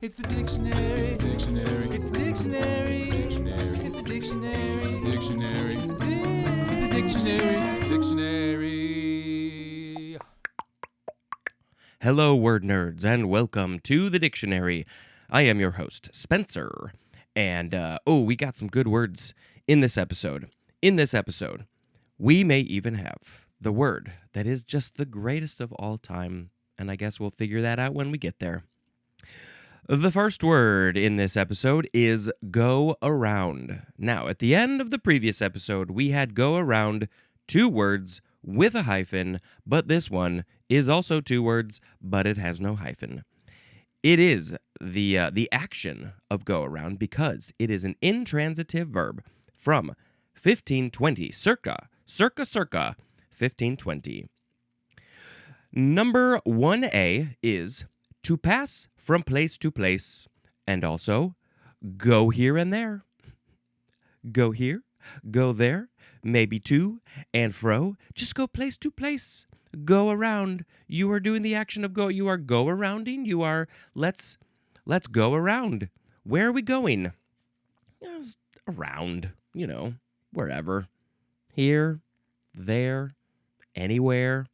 It's the dictionary. It's the dictionary. It's the dictionary. It's the dictionary. It's the dictionary. It's the dictionary. It's the dictionary. Hello, word nerds, and welcome to the dictionary. I am your host, Spencer, and we got some good words in this episode. In this episode, we may even have the word that is just the greatest of all time, and I guess we'll figure that out when we get there. The first word in this episode is go around. Now, at the end of the previous episode, we had go around, two words with a hyphen, but this one is also two words, but it has no hyphen. It is the action of go around because it is an intransitive verb from 1520, circa 1520. Number 1A is to pass from place to place, and also go here and there. Go here, go there, maybe to and fro. Just go place to place. Go around. You are doing the action of go. You are go arounding. You are let's go around. Where are we going? Around, wherever. Here, there, anywhere.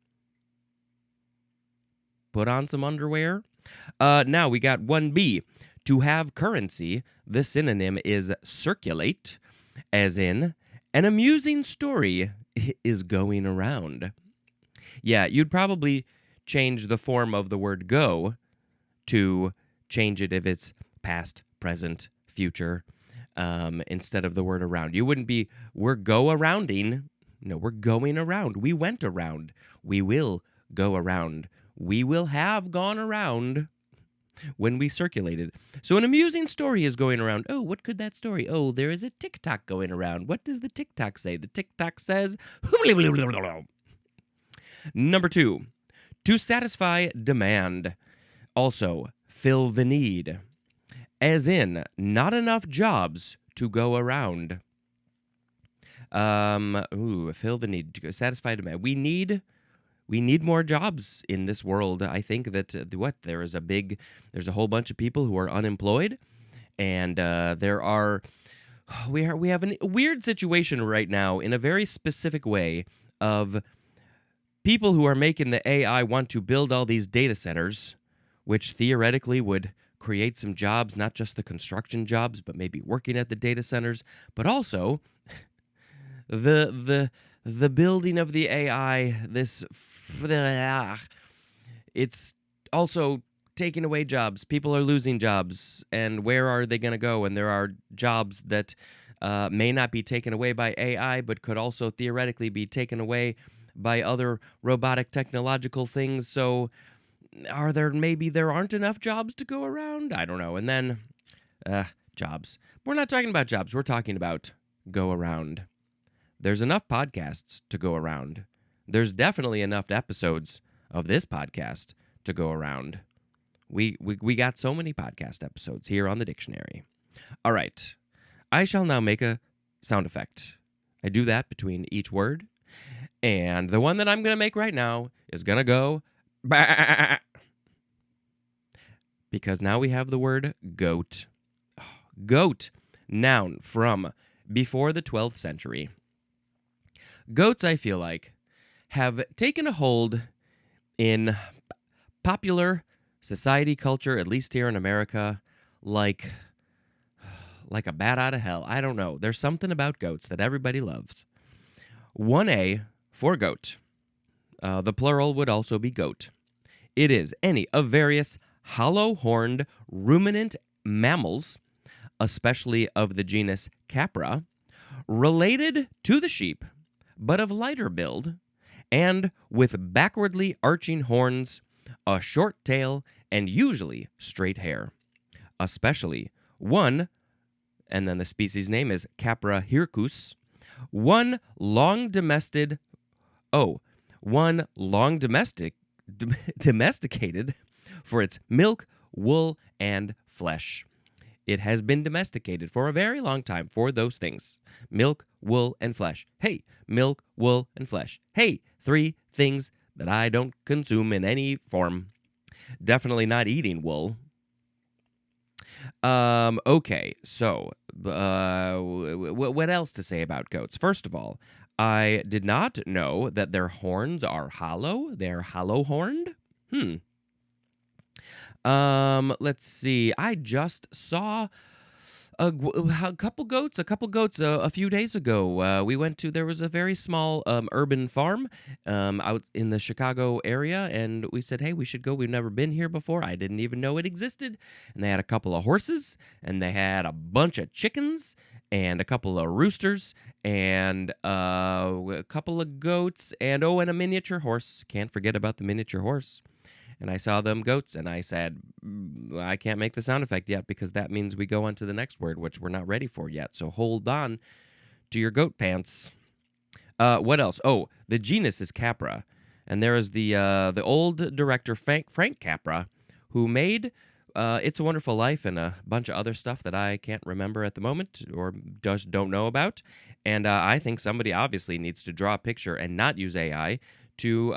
Put on some underwear. Now we got 1B. To have currency, the synonym is circulate, as in, an amusing story is going around. Yeah, you'd probably change the form of the word go to change it if it's past, present, future, instead of the word around. You wouldn't be, we're go-arounding. No, we're going around. We went around. We will go around. We will have gone around when we circulated. So an amusing story is going around. Oh, what could that story? Oh, there is a TikTok going around. What does the TikTok say? The TikTok says... Number 2, to satisfy demand. Also, fill the need. As in, not enough jobs to go around. Fill the need, to satisfy demand. We need more jobs in this world. I think that there's a whole bunch of people who are unemployed, and we have a weird situation right now in a very specific way of people who are making the AI want to build all these data centers, which theoretically would create some jobs, not just the construction jobs, but maybe working at the data centers, but also the building of the AI, it's also taking away jobs. People are losing jobs, and where are they going to go? And there are jobs that may not be taken away by AI, but could also theoretically be taken away by other robotic technological things. So there aren't enough jobs to go around? I don't know. And then jobs. We're not talking about jobs. We're talking about go around. There's enough podcasts to go around. There's definitely enough episodes of this podcast to go around. We got so many podcast episodes here on the dictionary. All right. I shall now make a sound effect. I do that between each word. And the one that I'm going to make right now is going to go bah, because now we have the word goat. Goat, noun from before the 12th century. Goats, I feel like, have taken a hold in popular society culture, at least here in America, like a bat out of hell. I don't know. There's something about goats that everybody loves. 1A for goat. The plural would also be goat. It is any of various hollow-horned ruminant mammals, especially of the genus Capra, related to the sheep, but of lighter build, and with backwardly arching horns, a short tail, and usually straight hair. Especially one, and then the species name is Capra hircus, one long domesticated for its milk, wool, and flesh. It has been domesticated for a very long time for those things. Milk, wool, and flesh. Hey, milk, wool, and flesh. Hey, 3 things that I don't consume in any form. Definitely not eating wool. Okay, so what else to say about goats? First of all, I did not know that their horns are hollow. They're hollow horned. Hmm. Let's see. I just saw a couple goats a few days ago. We went to, there was a very small urban farm out in the Chicago area, and we said, hey, we should go. We've never been here before. I didn't even know it existed. And they had a couple of horses, and they had a bunch of chickens, and a couple of roosters, and a couple of goats, and and a miniature horse. Can't forget about the miniature horse. And I saw them goats, and I said, I can't make the sound effect yet because that means we go on to the next word, which we're not ready for yet. So hold on to your goat pants. What else? Oh, the genus is Capra, and there is the old director Frank Capra, who made It's a Wonderful Life and a bunch of other stuff that I can't remember at the moment or just don't know about. And I think somebody obviously needs to draw a picture and not use AI to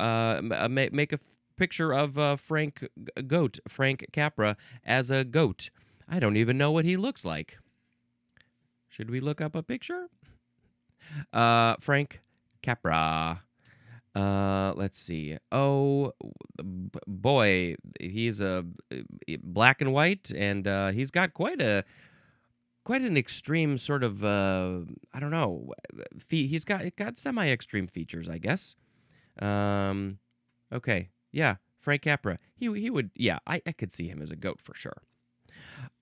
make a picture of Frank Capra as a goat. I don't even know what he looks like. Should we look up a picture? Frank Capra. Let's see. Oh boy, he's a black and white, and he's got quite an extreme sort of I don't know. He's got semi-extreme features, I guess. Okay. Yeah, Frank Capra. He would, yeah, I could see him as a goat for sure.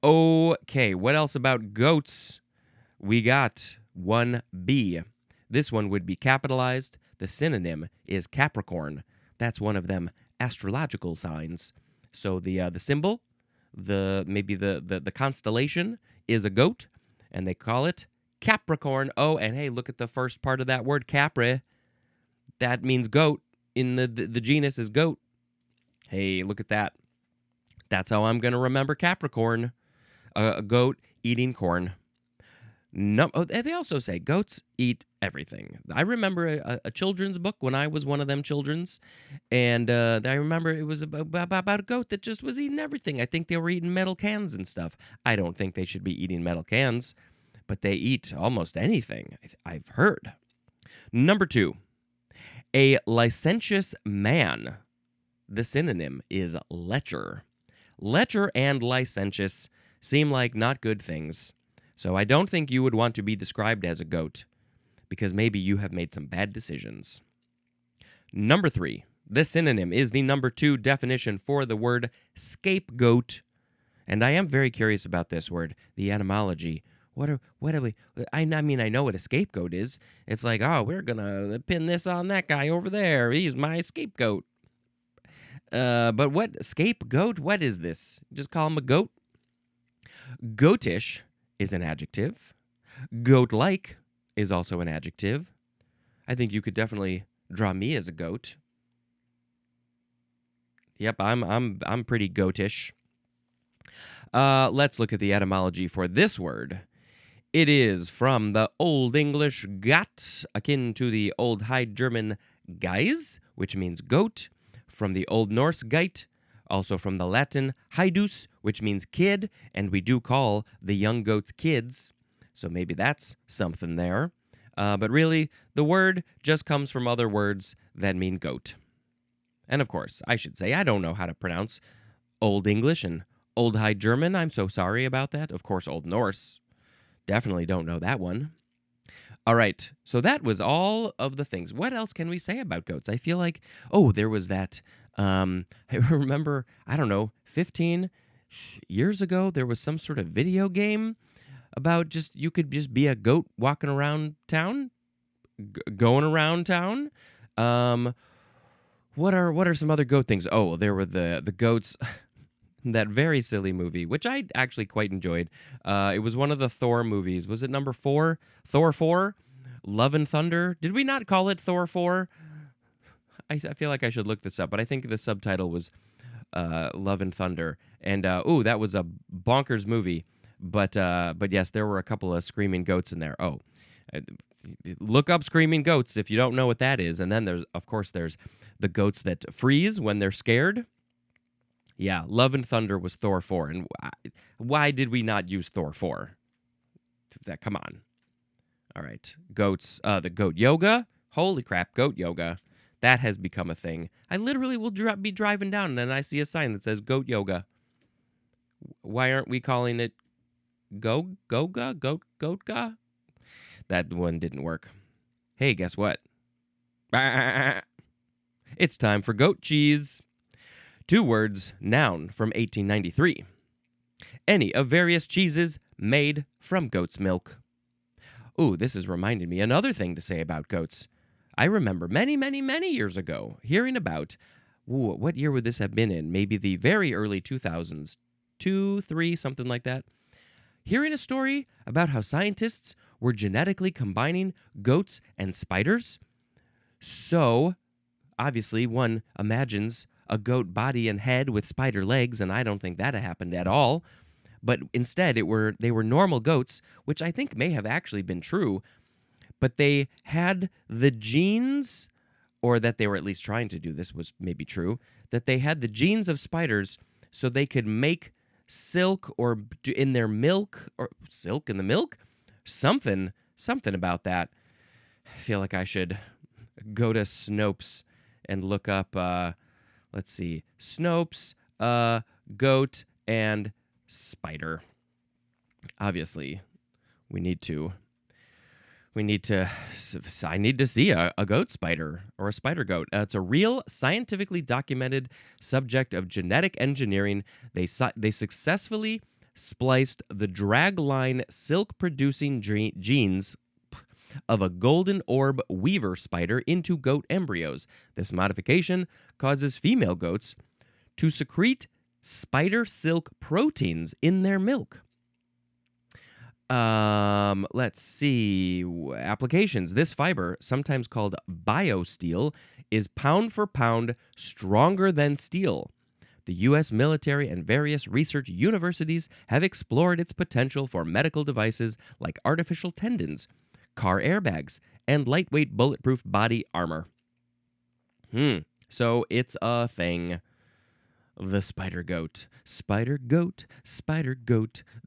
Okay, what else about goats? We got 1B. This one would be capitalized. The synonym is Capricorn. That's one of them astrological signs. So the symbol, the constellation is a goat, and they call it Capricorn. Oh, and hey, look at the first part of that word, Capri. That means goat. In the genus is goat. Hey, look at that. That's how I'm going to remember Capricorn. A goat eating corn. No, they also say goats eat everything. I remember a children's book when I was one of them children's, and I remember it was about a goat that just was eating everything. I think they were eating metal cans and stuff. I don't think they should be eating metal cans, but they eat almost anything, I've heard. Number 2. A licentious man. The synonym is lecher. Lecher and licentious seem like not good things. So I don't think you would want to be described as a goat, because maybe you have made some bad decisions. Number 3. The synonym is the number 2 definition for the word scapegoat. And I am very curious about this word, the etymology. What are we? I mean, I know what a scapegoat is. It's like, oh, we're gonna pin this on that guy over there. He's my scapegoat. But what scapegoat? What is this? Just call him a goat. Goatish is an adjective. Goat-like is also an adjective. I think you could definitely draw me as a goat. Yep, I'm pretty goatish. Let's look at the etymology for this word. It is from the Old English gat, akin to the Old High German geis, which means goat, from the Old Norse geit, also from the Latin haidus, which means kid, and we do call the young goats kids, so maybe that's something there. But really, the word just comes from other words that mean goat. And of course, I should say I don't know how to pronounce Old English and Old High German. I'm so sorry about that. Of course, Old Norse. Definitely don't know that one. All right, so that was all of the things. What else can we say about goats? I feel like, there was that, I remember, I don't know, 15 years ago, there was some sort of video game about you could just be a goat walking around town, going around town. What are some other goat things? Oh, there were the goats... That very silly movie, which I actually quite enjoyed. It was one of the Thor movies. Was it number 4? Thor 4? Love and Thunder? Did we not call it Thor 4? I feel like I should look this up, but I think the subtitle was Love and Thunder. And, that was a bonkers movie. But yes, there were a couple of screaming goats in there. Look up screaming goats if you don't know what that is. And then there's the goats that freeze when they're scared. Yeah, Love and Thunder was Thor 4. And why did we not use Thor 4? Come on. All right. Goats. The goat yoga. Holy crap, goat yoga. That has become a thing. I literally will be driving down and then I see a sign that says goat yoga. Why aren't we calling it goatga? That one didn't work. Hey, guess what? It's time for goat cheese. 2 words, noun from 1893. Any of various cheeses made from goat's milk. Ooh, this has reminded me another thing to say about goats. I remember many, many, many years ago hearing about, what year would this have been in? Maybe the very early 2000s, 2, 3, something like that. Hearing a story about how scientists were genetically combining goats and spiders. So, obviously, one imagines a goat body and head with spider legs, and I don't think that happened at all. But instead, they were normal goats, which I think may have actually been true. But they had the genes, or that they were at least trying to do this was maybe true, that they had the genes of spiders so they could make silk or in their milk, or silk in the milk? Something about that. I feel like I should go to Snopes and look up, let's see, Snopes, goat, and spider. Obviously, I need to see a goat spider or a spider goat. It's a real scientifically documented subject of genetic engineering. They successfully spliced the dragline silk-producing genes of a golden orb weaver spider into goat embryos. This modification causes female goats to secrete spider silk proteins in their milk. Let's see. Applications. This fiber, sometimes called biosteel, is pound for pound stronger than steel. The U.S. military and various research universities have explored its potential for medical devices like artificial tendons, car airbags, and lightweight bulletproof body armor. So it's a thing. The spider goat. Spider goat,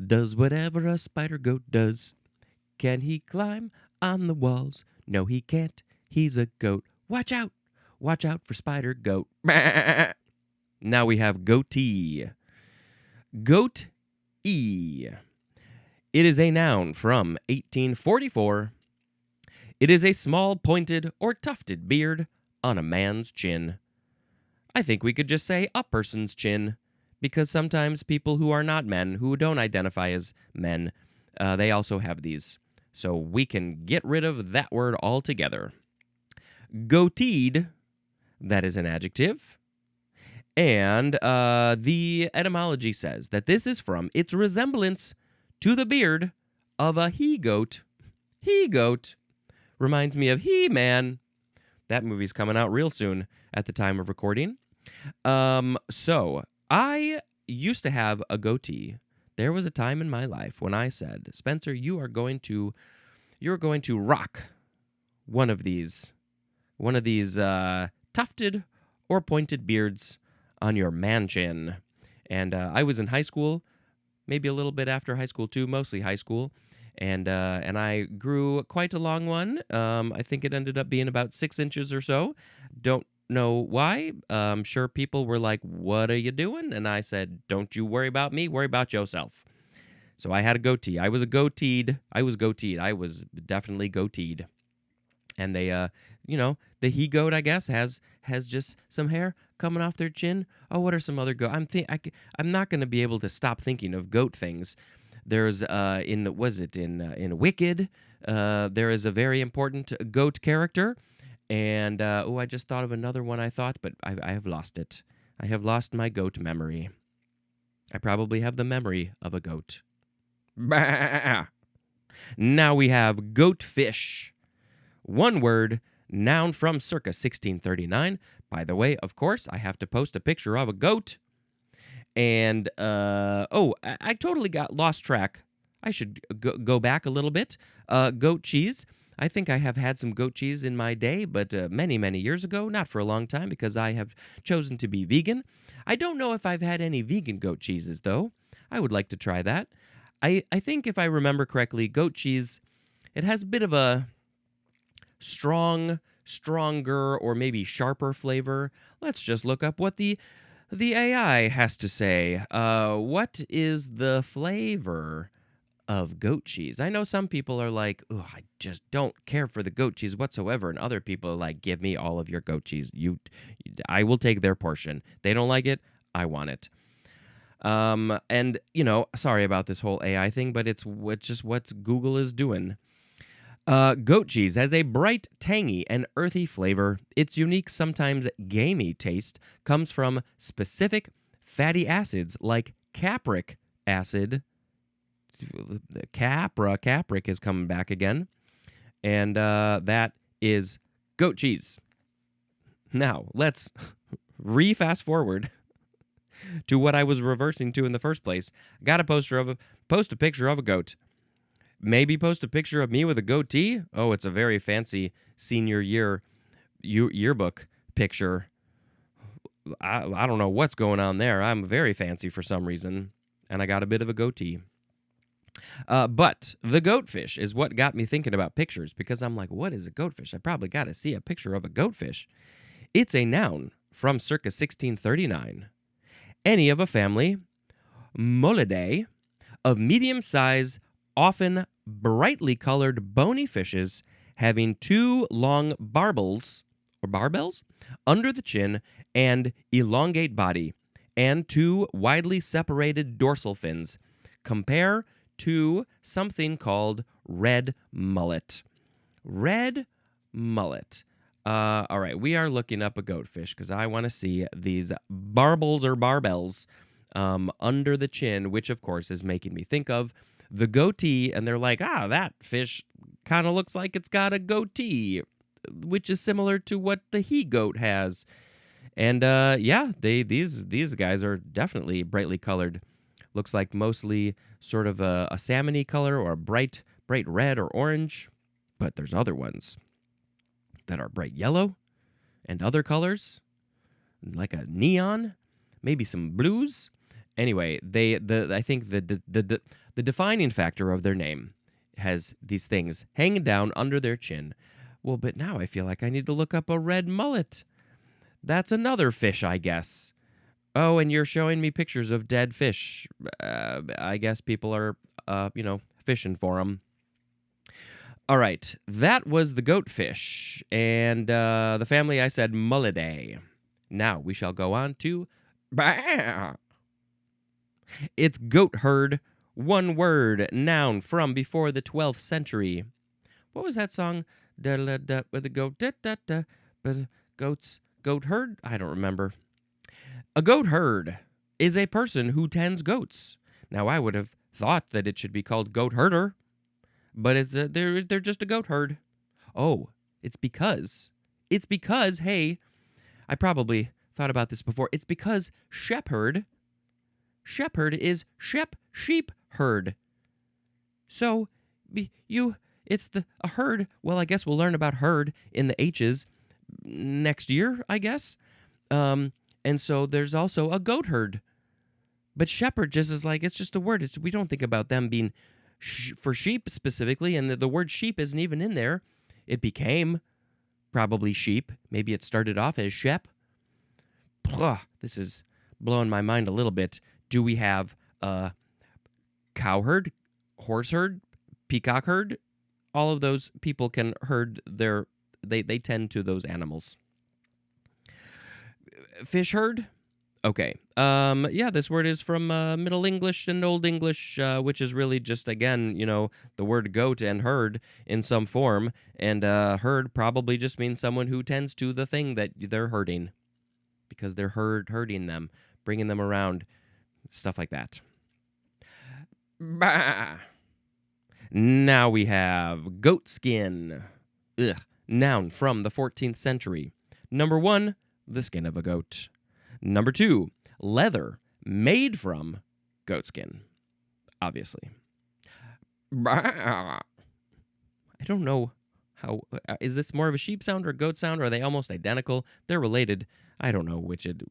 does whatever a spider goat does. Can he climb on the walls? No, he can't. He's a goat. Watch out for spider goat. Now we have goatee. Goat-e. It is a noun from 1844. It is a small pointed or tufted beard on a man's chin. I think we could just say a person's chin, because sometimes people who are not men, who don't identify as men, they also have these. So we can get rid of that word altogether. Goateed, that is an adjective. And the etymology says that this is from its resemblance to the beard of a he-goat. He-goat reminds me of He-Man. That movie's coming out real soon at the time of recording. So I used to have a goatee. There was a time in my life when I said, Spencer, you're going to rock one of these tufted or pointed beards on your man chin. And I was in high school, maybe a little bit after high school too, mostly high school. And I grew quite a long one. I think it ended up being about 6 inches or so. Don't know why. I'm sure people were like, what are you doing? And I said, don't you worry about me, worry about yourself. So I had a goatee. I was goateed. I was definitely goateed. And they, the he-goat, I guess, has just some hair coming off their chin. Oh, what are some other goat? I'm not going to be able to stop thinking of goat things. There's in Wicked, there is a very important goat character, and I just thought of another one I thought, but I have lost it. I have lost my goat memory. I probably have the memory of a goat. Bah! Now we have goatfish. One word, noun from circa 1639. By the way, of course, I have to post a picture of a goat. And, I totally got lost track. I should go back a little bit. Goat cheese. I think I have had some goat cheese in my day, but many, many years ago, not for a long time because I have chosen to be vegan. I don't know if I've had any vegan goat cheeses, though. I would like to try that. I think if I remember correctly, goat cheese, it has a bit of a stronger, or maybe sharper flavor. Let's just look up what the AI has to say. What is the flavor of goat cheese? I know some people are like, "Oh, I just don't care for the goat cheese whatsoever," and other people are like, "Give me all of your goat cheese. I will take their portion. They don't like it. I want it." And sorry about this whole AI thing, but it's just what Google is doing. Goat cheese has a bright, tangy, and earthy flavor. Its unique, sometimes gamey taste comes from specific fatty acids like capric acid. Capric is coming back again. And that is goat cheese. Now, let's fast forward to what I was reversing to in the first place. Got a post a picture of a goat. Maybe post a picture of me with a goatee. Oh, it's a very fancy senior yearbook picture. I don't know what's going on there. I'm very fancy for some reason, and I got a bit of a goatee. But the goatfish is what got me thinking about pictures, because I'm like, what is a goatfish? I probably got to see a picture of a goatfish. It's a noun from circa 1639. Any of a family, Mollidae, of medium size, often brightly colored bony fishes having two long barbels under the chin and elongate body, and two widely separated dorsal fins. Compare to something called red mullet. Red mullet. All right, we are looking up a goatfish because I want to see these barbels or barbels under the chin, which of course is making me think of the goatee, and they're like, that fish kind of looks like it's got a goatee, which is similar to what the he-goat has. And these guys are definitely brightly colored. Looks like mostly sort of a salmony color or a bright red or orange, but there's other ones that are bright yellow and other colors, like a neon, maybe some blues. Anyway, I think the defining factor of their name has these things hanging down under their chin. Well, but now I feel like I need to look up a red mullet. That's another fish, I guess. Oh, and you're showing me pictures of dead fish. I guess people are, fishing for them. All right, that was the goatfish, and the family I said Mollidae. Now we shall go on to it's goat herd, one word, noun from before the 12th century. What was that song? Da da da with the goat da da da, but goat herd? I don't remember. A goat herd is a person who tends goats. Now I would have thought that it should be called goat herder, but they're just a goat herd. Oh, it's because hey, I probably thought about this before. It's because shepherd is sheep herd. So it's a herd. Well, I guess we'll learn about herd in the H's next year, I guess. And so there's also a goat herd. But shepherd just is like, it's just a word. We don't think about them being for sheep specifically, and the word sheep isn't even in there. It became probably sheep. Maybe it started off as shep. This is blowing my mind a little bit. Do we have a cow herd, horse herd, peacock herd? All of those people can herd they tend to those animals. Fish herd? Okay. This word is from Middle English and Old English, which is really just, again, the word goat and herd in some form. And herd probably just means someone who tends to the thing that they're herding, because they're herding them, bringing them around, stuff like that. Bah! Now we have goat skin. Noun from the 14th century. Number 1, the skin of a goat. Number 2, leather made from goat skin, obviously. I don't know How is this more of a sheep sound or a goat sound? Or are they almost identical? They're related. I don't know which it.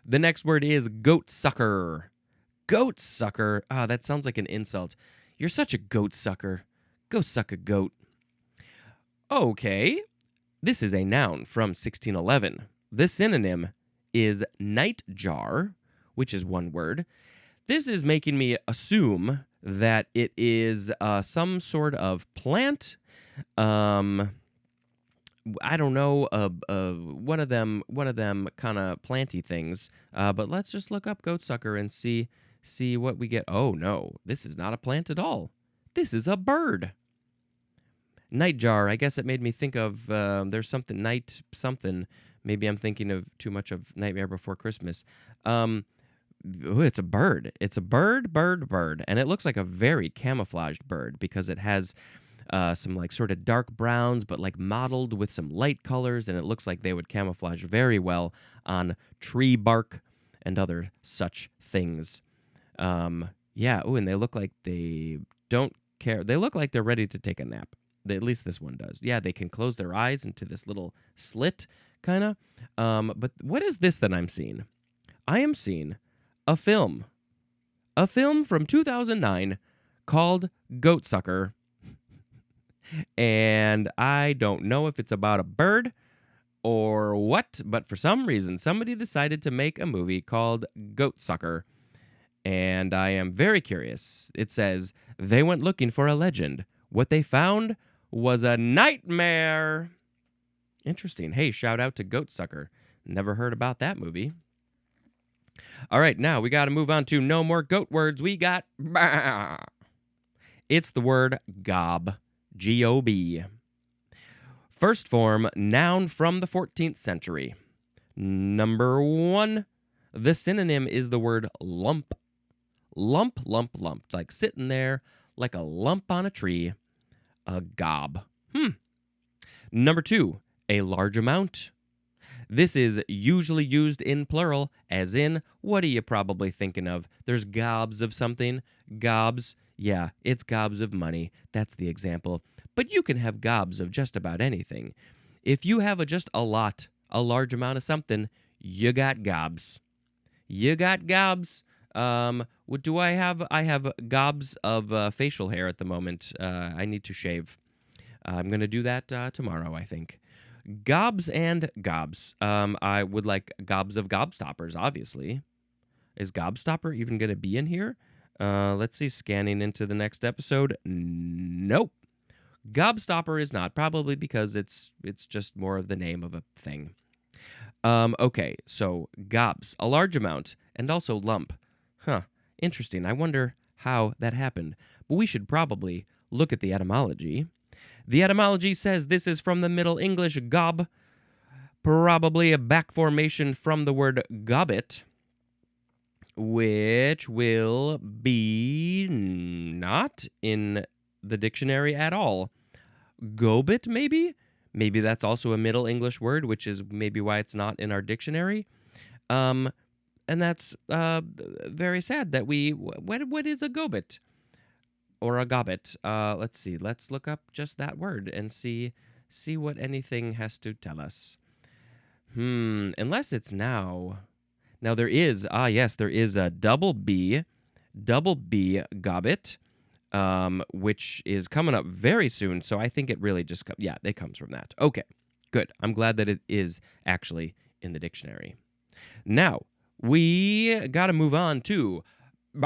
The next word is goat sucker. Goat sucker. Ah, that sounds like an insult. You're such a goat sucker. Go suck a goat. Okay. This is a noun from 1611. The synonym is nightjar, which is one word. This is making me assume that it is some sort of plant. I don't know, one of them kind of planty things. But let's just look up goat sucker and see what we get. Oh no, this is not a plant at all. This is a bird. Nightjar. I guess it made me think of there's something night something. Maybe I'm thinking of too much of Nightmare Before Christmas. Ooh, it's a bird. It's a bird, and it looks like a very camouflaged bird because it has some like sort of dark browns, but like mottled with some light colors, and it looks like they would camouflage very well on tree bark and other such things. Yeah. Oh, and they look like they don't care. They look like they're ready to take a nap. At least this one does. Yeah, they can close their eyes into this little slit, kind of. But what is this that I'm seeing? I am seeing a film from 2009 called Goat Sucker. And I don't know if it's about a bird or what, but for some reason, somebody decided to make a movie called Goat Sucker. And I am very curious. It says, they went looking for a legend. What they found was a nightmare. Interesting. Hey, shout out to Goat Sucker. Never heard about that movie. All right, now we got to move on to no more goat words. We got bah. It's the word gob. G-O-B. First form, noun from the 14th century. Number 1, the synonym is the word lump. Lump, lump, lump. Like sitting there like a lump on a tree. A gob. Number 2, a large amount. This is usually used in plural, as in, what are you probably thinking of? There's gobs of something. Gobs. Yeah, it's gobs of money. That's the example. But you can have gobs of just about anything. If you have just a large amount of something, you got gobs. You got gobs. What do I have? I have gobs of facial hair at the moment. I need to shave. I'm going to do that tomorrow, I think. Gobs and gobs. I would like gobs of gobstoppers, obviously. Is gobstopper even going to be in here? Let's see, scanning into the next episode. Nope. Gobstopper is not, probably because it's just more of the name of a thing. Okay, so gobs, a large amount, and also lump. Huh, interesting. I wonder how that happened. But we should probably look at the etymology. The etymology says this is from the Middle English gob, probably a back formation from the word gobbet, which will be not in the dictionary at all. Gobit, maybe? Maybe that's also a Middle English word, which is maybe why it's not in our dictionary. And that's very sad that what is a gobit? Or a gobbet? Let's see. Let's look up just that word and see what anything has to tell us. Unless it's now. Now there is, there is a double B gobbet, which is coming up very soon. So I think it really just, it comes from that. Okay, good. I'm glad that it is actually in the dictionary. Now, we got to move on to, it's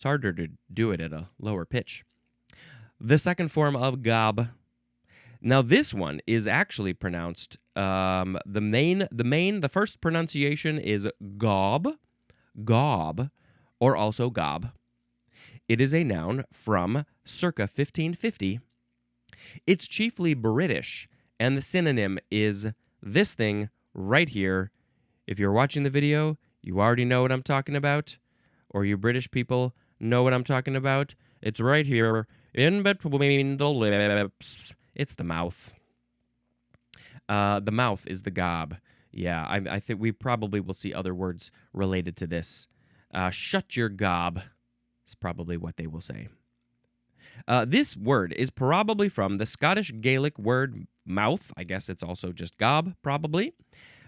harder to do it at a lower pitch. The second form of gob. Now this one is actually pronounced, the first pronunciation is gob, or also gob. It is a noun from circa 1550. It's chiefly British, and the synonym is this thing right here. If you're watching the video, you already know what I'm talking about, or you British people know what I'm talking about. It's right here in between the lips. It's the mouth. The mouth is the gob. Yeah, I think we probably will see other words related to this. Shut your gob is probably what they will say. This word is probably from the Scottish Gaelic word mouth. I guess it's also just gob, probably.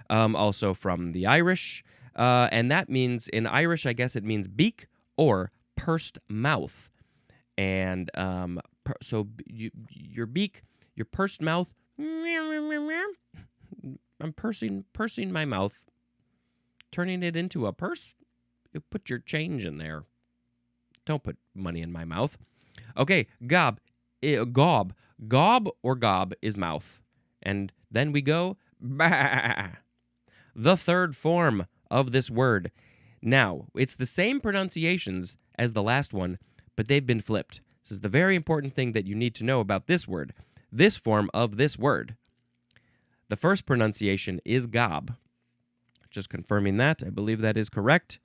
Also from the Irish. And that means, in Irish, I guess it means beak or pursed mouth. And your beak, your pursed mouth, I'm pursing my mouth, turning it into a purse. You put your change in there. Don't put money in my mouth. Okay, gob or gob is mouth. And then we go, bah. The third form of this word. Now, it's the same pronunciations as the last one, but they've been flipped. This is the very important thing that you need to know about this word. This form of this word. The first pronunciation is gob. Just confirming that. I believe that is correct.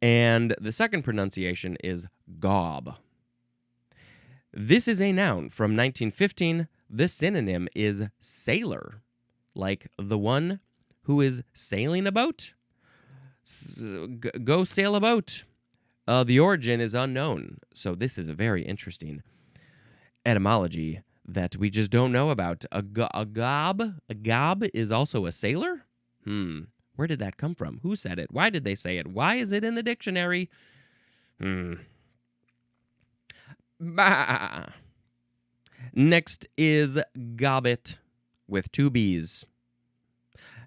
And the second pronunciation is gob. This is a noun from 1915. The synonym is sailor, like the one who is sailing a boat. Go sail a boat. The origin is unknown, so this is a very interesting etymology that we just don't know about. A gob is also a sailor? Where did that come from? Who said it? Why did they say it? Why is it in the dictionary? Bah. Next is gobbet with 2 B's.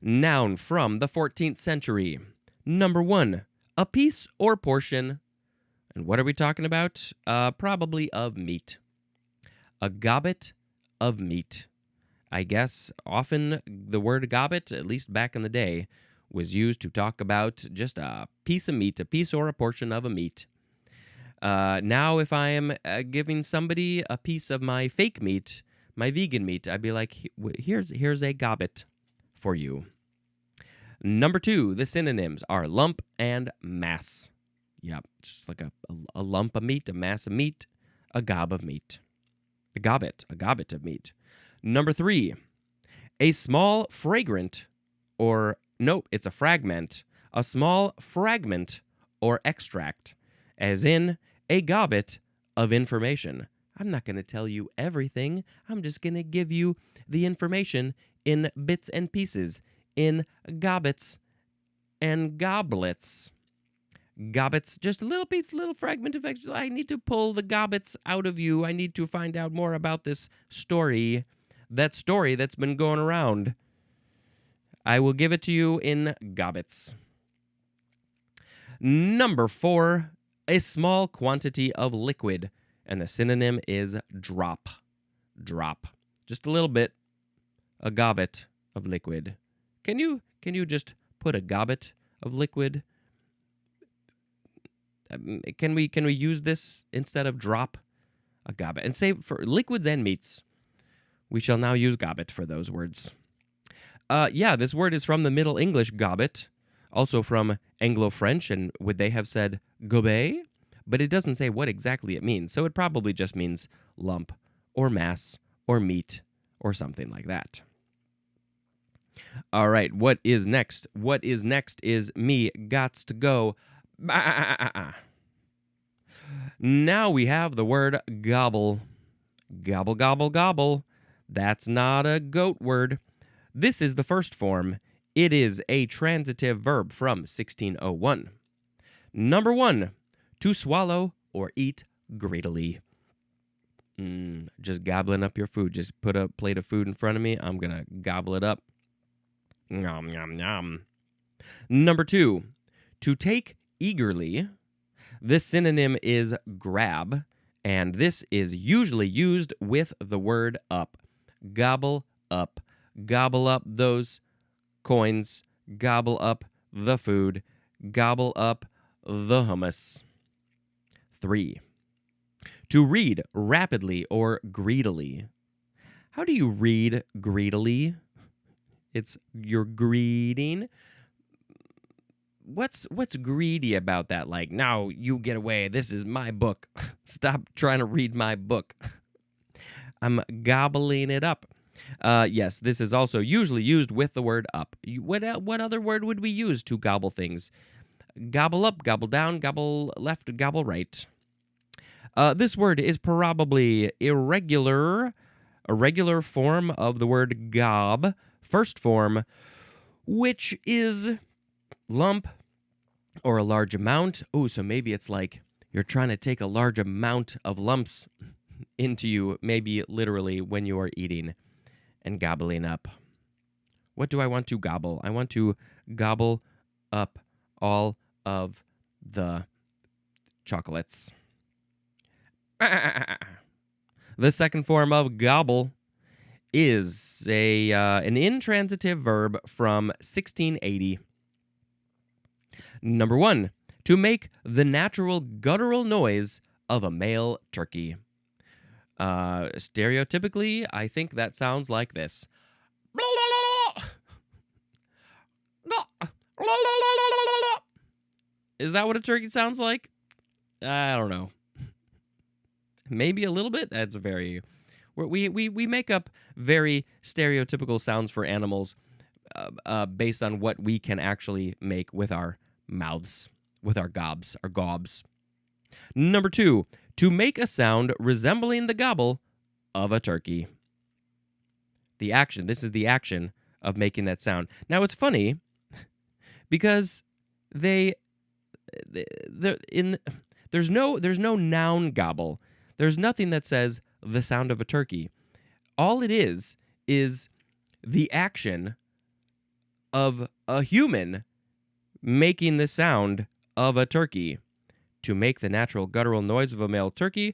Noun from the 14th century. Number 1, a piece or portion. And what are we talking about? Probably of meat. A gobbet of meat. I guess often the word gobbet, at least back in the day, was used to talk about just a piece of meat, a piece or a portion of a meat. Now, if I am giving somebody a piece of my fake meat, my vegan meat, I'd be like, here's a gobbet for you. Number 2, the synonyms are lump and mass. Yep, just like a lump of meat, a mass of meat, a gob of meat. A gobbet of meat. Number 3, a small fragrant or, nope, it's a fragment. A small fragment or extract, as in a gobbet of information. I'm not going to tell you everything. I'm just going to give you the information in bits and pieces, in gobbets and goblets. Gobbets, just a little piece, a little fragment of extra. I need to pull the gobbets out of you. I need to find out more about this story. That story that's been going around. I will give it to you in gobbets. Number 4, a small quantity of liquid, and the synonym is drop. Drop. Just a little bit. A gobbet of liquid. Can you just put a gobbet of liquid? Can we use this instead of drop? A gobbet. And say for liquids and meats, we shall now use gobbet for those words. This word is from the Middle English gobbet, also from Anglo-French, and would they have said gobelet? But it doesn't say what exactly it means, so it probably just means lump or mass or meat or something like that. All right, what is next? What is next is me gots to go. Now we have the word gobble. Gobble, gobble, gobble. That's not a goat word. This is the first form. It is a transitive verb from 1601. Number 1, to swallow or eat greedily. Just gobbling up your food. Just put a plate of food in front of me. I'm going to gobble it up. Nom, nom, nom. Number 2, to take eagerly. This synonym is grab, and this is usually used with the word up. Gobble up. Gobble up those coins. Gobble up the food. Gobble up the hummus. 3, to read rapidly or greedily. How do you read greedily? It's you're greeting. What's greedy about that? Like, now you get away. This is my book. Stop trying to read my book. I'm gobbling it up. Yes, this is also usually used with the word up. What other word would we use to gobble things? Gobble up, gobble down, gobble left, gobble right. This word is probably irregular, a regular form of the word gob, first form, which is lump or a large amount. Oh, so maybe it's like you're trying to take a large amount of lumps into you, maybe literally when you are eating and gobbling up. What do I want to gobble? I want to gobble up all of the chocolates. The second form of gobble is an intransitive verb from 1680. Number 1, to make the natural guttural noise of a male turkey. Stereotypically, I think that sounds like this. Is that what a turkey sounds like? I don't know. Maybe a little bit. That's very... We make up very stereotypical sounds for animals based on what we can actually make with our mouths, with our gobs. Number 2, to make a sound resembling the gobble of a turkey. The action. This is the action of making that sound. Now, it's funny because there's no noun gobble. There's nothing that says the sound of a turkey. All it is the action of a human making the sound of a turkey. To make the natural guttural noise of a male turkey,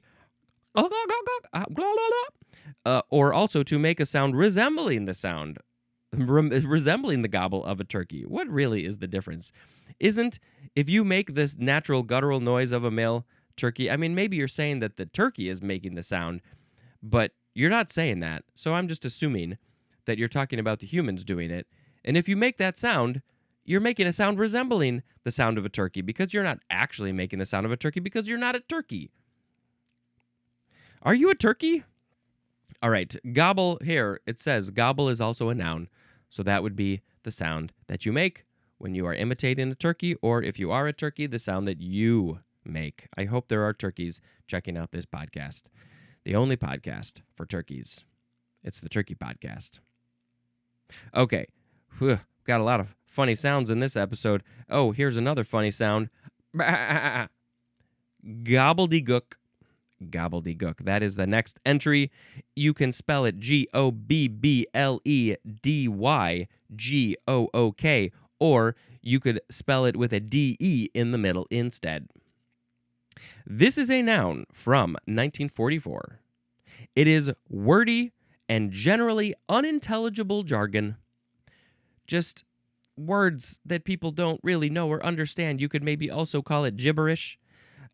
or also to make a sound resembling resembling the gobble of a turkey. What really is the difference? If you make this natural guttural noise of a male turkey, I mean, maybe you're saying that the turkey is making the sound, but you're not saying that. So I'm just assuming that you're talking about the humans doing it. And if you make that sound, you're making a sound resembling the sound of a turkey, because you're not actually making the sound of a turkey, because you're not a turkey. Are you a turkey? All right, gobble here. It says gobble is also a noun. So that would be the sound that you make when you are imitating a turkey, or if you are a turkey, the sound that you make. I hope there are turkeys checking out this podcast. The only podcast for turkeys. It's the Turkey Podcast. Okay, got a lot of funny sounds in this episode. Oh, here's another funny sound. Gobbledygook. Gobbledygook. That is the next entry. You can spell it Gobbledygook, or you could spell it with a DE in the middle instead. This is a noun from 1944. It is wordy and generally unintelligible jargon. Just words that people don't really know or understand. You could maybe also call it gibberish.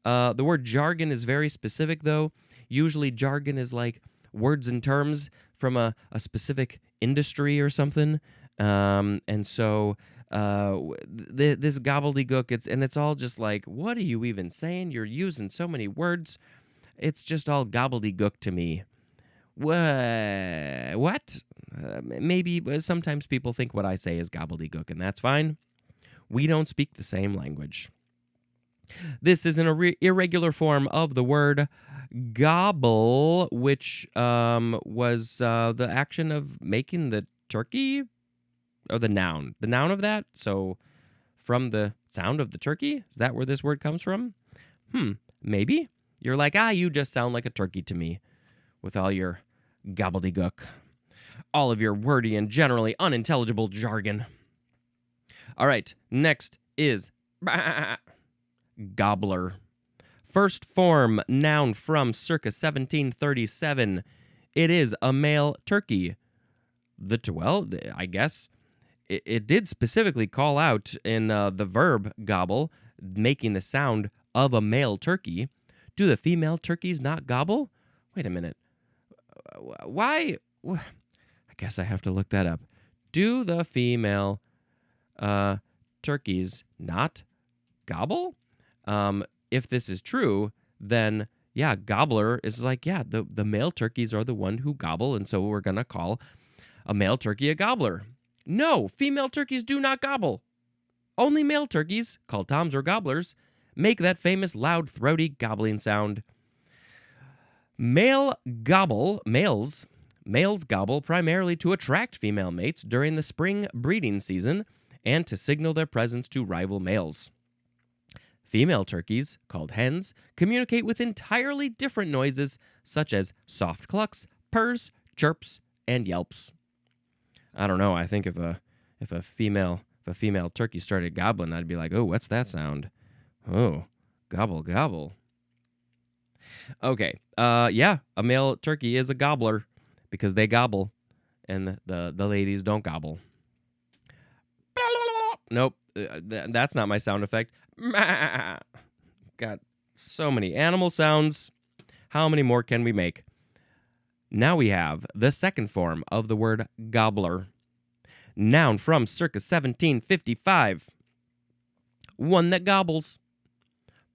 The word jargon is very specific, though. Usually jargon is like words and terms from a specific industry or something. And so this gobbledygook, it's all just like, what are you even saying? You're using so many words. It's just all gobbledygook to me. What? Maybe sometimes people think what I say is gobbledygook, and that's fine. We don't speak the same language. This is an irregular form of the word gobble, which was the action of making the turkey, or the noun of that. So from the sound of the turkey, is that where this word comes from? Maybe. You're like, you just sound like a turkey to me with all your gobbledygook, all of your wordy and generally unintelligible jargon. All right, next is gobbler. First form noun from circa 1737. It is a male turkey. I guess it did specifically call out in the verb gobble, making the sound of a male turkey. Do the female turkeys not gobble? Wait a minute. Why? I guess I have to look that up. Do the female turkeys not gobble? If this is true, then yeah, gobbler is like, yeah, the male turkeys are the one who gobble, and so we're going to call a male turkey a gobbler. No, female turkeys do not gobble. Only male turkeys, called toms or gobblers, make that famous loud, throaty gobbling sound. Males gobble primarily to attract female mates during the spring breeding season and to signal their presence to rival males. Female turkeys, called hens, communicate with entirely different noises such as soft clucks, purrs, chirps, and yelps. I don't know. I think if a female turkey started gobbling, I'd be like, "Oh, what's that sound? Oh, gobble gobble." Okay. Yeah, a male turkey is a gobbler because they gobble, and the ladies don't gobble. Nope, that's not my sound effect. Got so many animal sounds. How many more can we make? Now we have the second form of the word gobbler. Noun from circa 1755. One that gobbles.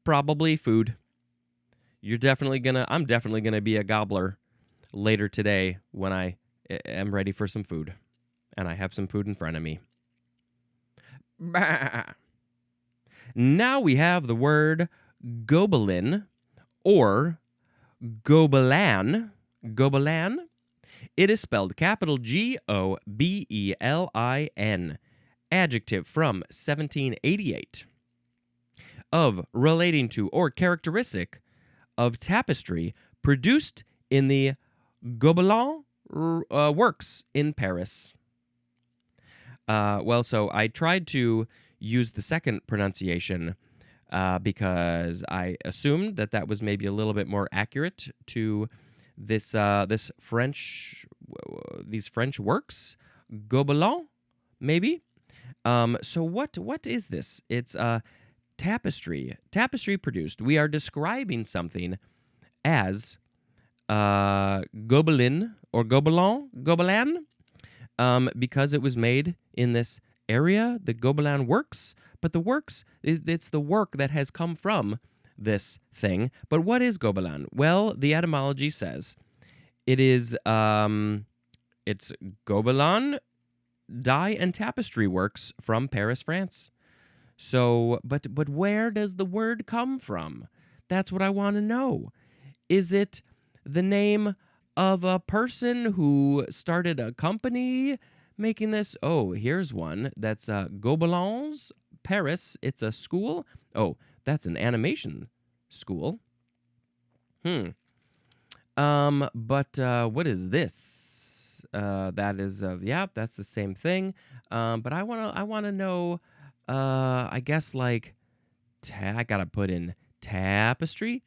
Probably food. I'm definitely gonna be a gobbler later today when I am ready for some food. And I have some food in front of me. Bah. Now we have the word gobelin or gobelan. Gobelan. It is spelled capital Gobelin. Adjective from 1788. Of, relating to, or characteristic of tapestry produced in the Gobelin works in Paris. So I tried to use the second pronunciation because I assumed that was maybe a little bit more accurate to these French works. Gobelin, maybe. So what is this? It's tapestry. Tapestry produced. We are describing something as Gobelin or Gobelan, because it was made in this area, the Gobelin works. But the works, it's the work that has come from this thing. But what is Gobelin? Well, the etymology says it is it's Gobelin dye and tapestry works from Paris, France. So, but where does the word come from? That's what I want to know. Is it the name of a person who started a company making this? Oh, here's one. That's Gobelins, Paris. It's a school. Oh, that's an animation school. But what is this? That is that's the same thing. But I wanna know. I guess like I gotta put in tapestry.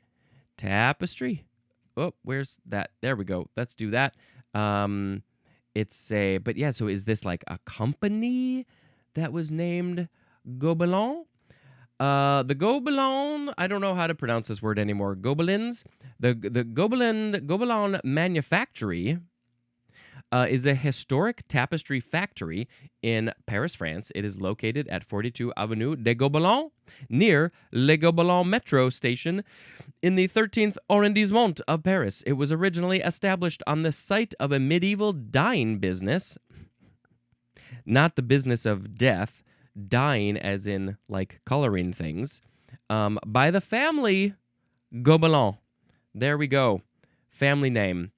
Oh, where's that? There we go. Let's do that. So is this like a company that was named Gobelin? The Gobelin, I don't know how to pronounce this word anymore. Gobelins. The Gobelin Manufactory is a historic tapestry factory in Paris, France. It is located at 42 Avenue des Gobelins, near Le Gobelin Metro Station in the 13th arrondissement of Paris. It was originally established on the site of a medieval dyeing business, not the business of death, dyeing as in like coloring things, by the family Gobelin. There we go. Family name.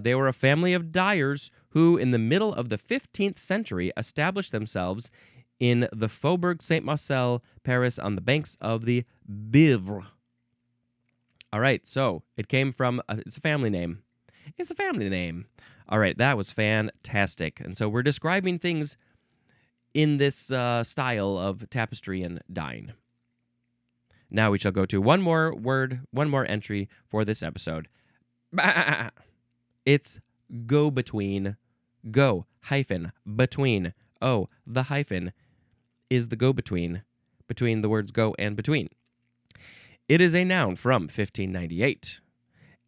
They were a family of dyers who, in the middle of the 15th century, established themselves in the Faubourg Saint-Marcel, Paris, on the banks of the Bièvre. All right, so it came from, it's a family name. It's a family name. All right, that was fantastic. And so we're describing things in this style of tapestry and dyeing. Now we shall go to one more entry for this episode. Bah! It's go-between. Go, hyphen, between. Oh, the hyphen is the go-between, between the words go and between. It is a noun from 1598.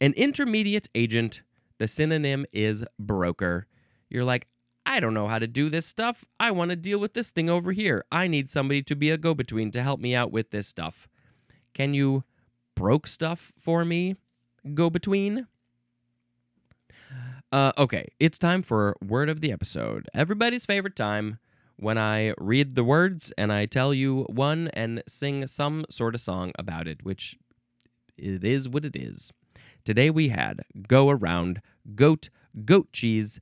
An intermediate agent, the synonym is broker. You're like, I don't know how to do this stuff. I want to deal with this thing over here. I need somebody to be a go-between to help me out with this stuff. Can you broke stuff for me, go-between? Okay, it's time for word of the episode. Everybody's favorite time when I read the words and I tell you one and sing some sort of song about it, which it is what it is. Today we had go around, goat, goat cheese,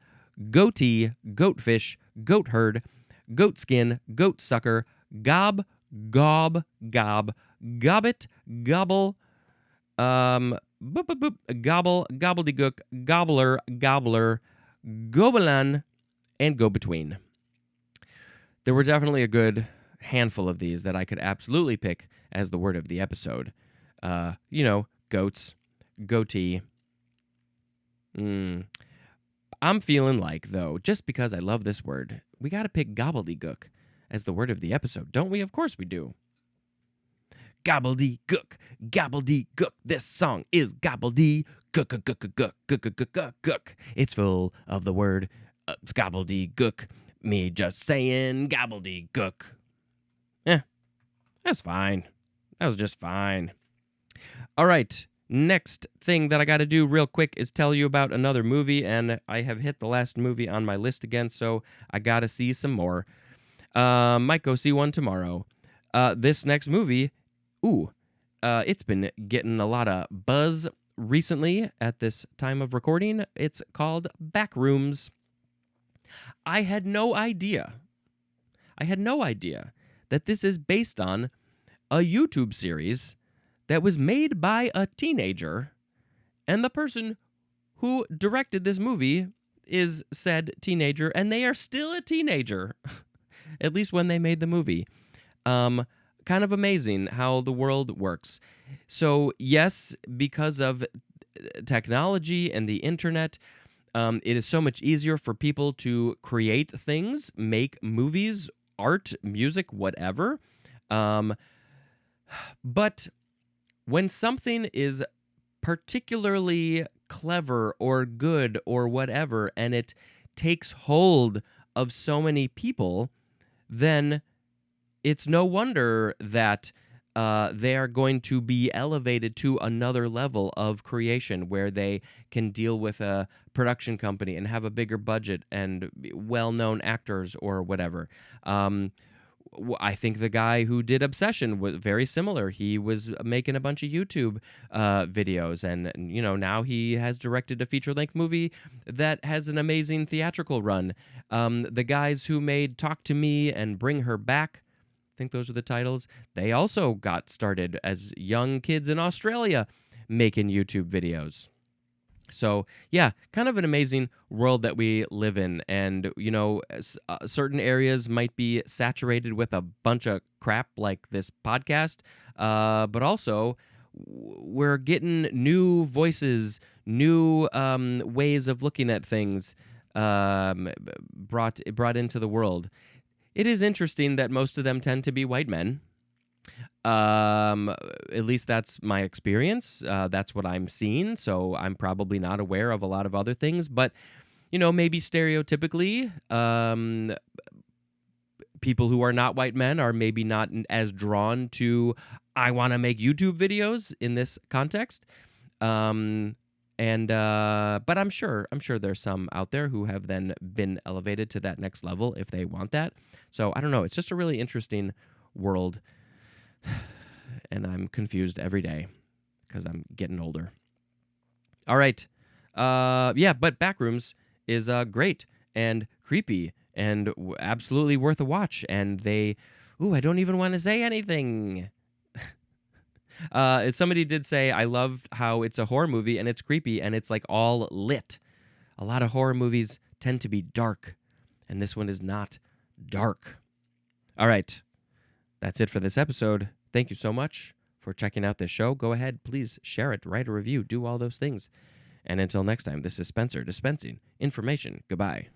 goatee, goatfish, goat herd, goat skin, goat sucker, gob, gob, gob, gobbet, gobble, boop, boop, boop, gobble, gobbledygook, gobbler, gobbler, gobelan, and go between. There were definitely a good handful of these that I could absolutely pick as the word of the episode. Goats, goatee. I'm feeling like, though, just because I love this word, we got to pick gobbledygook as the word of the episode, don't we? Of course we do. Gobbledygook, gobbledygook. This song is gobbledygook. It's full of the word gobbledygook. Me just saying gobbledygook. That's fine. That was just fine. All right. Next thing that I got to do real quick is tell you about another movie, and I have hit the last movie on my list again, so I got to see some more. Might go see one tomorrow. This next movie, it's been getting a lot of buzz recently at this time of recording. It's called Backrooms. I had no idea that this is based on a YouTube series that was made by a teenager, and the person who directed this movie is said teenager, and they are still a teenager, at least when they made the movie. Kind of amazing how the world works. So, yes, because of technology and the internet, it is so much easier for people to create things, make movies, art, music, whatever. But when something is particularly clever or good or whatever, and it takes hold of so many people, then it's no wonder that they are going to be elevated to another level of creation where they can deal with a production company and have a bigger budget and well-known actors or whatever. I think the guy who did Obsession was very similar. He was making a bunch of YouTube videos, and now he has directed a feature-length movie that has an amazing theatrical run. The guys who made Talk to Me and Bring Her Back, I think those are the titles, they also got started as young kids in Australia making YouTube videos. So, yeah, kind of an amazing world that we live in. And, certain areas might be saturated with a bunch of crap like this podcast, but also we're getting new voices, new ways of looking at things brought into the world. It is interesting that most of them tend to be white men. At least that's my experience. That's what I'm seeing. So I'm probably not aware of a lot of other things, but maybe stereotypically, people who are not white men are maybe not as drawn to, I want to make YouTube videos in this context. But I'm sure there's some out there who have then been elevated to that next level if they want that. So I don't know. It's just a really interesting world. And I'm confused every day because I'm getting older. All right. But Backrooms is great and creepy and absolutely worth a watch. And I don't even want to say anything. Somebody did say, I love how it's a horror movie and it's creepy and it's like all lit. A lot of horror movies tend to be dark, and this one is not dark. All right. That's it for this episode. Thank you so much for checking out this show. Go ahead, please share it, write a review, do all those things. And until next time, this is Spencer dispensing information. Goodbye.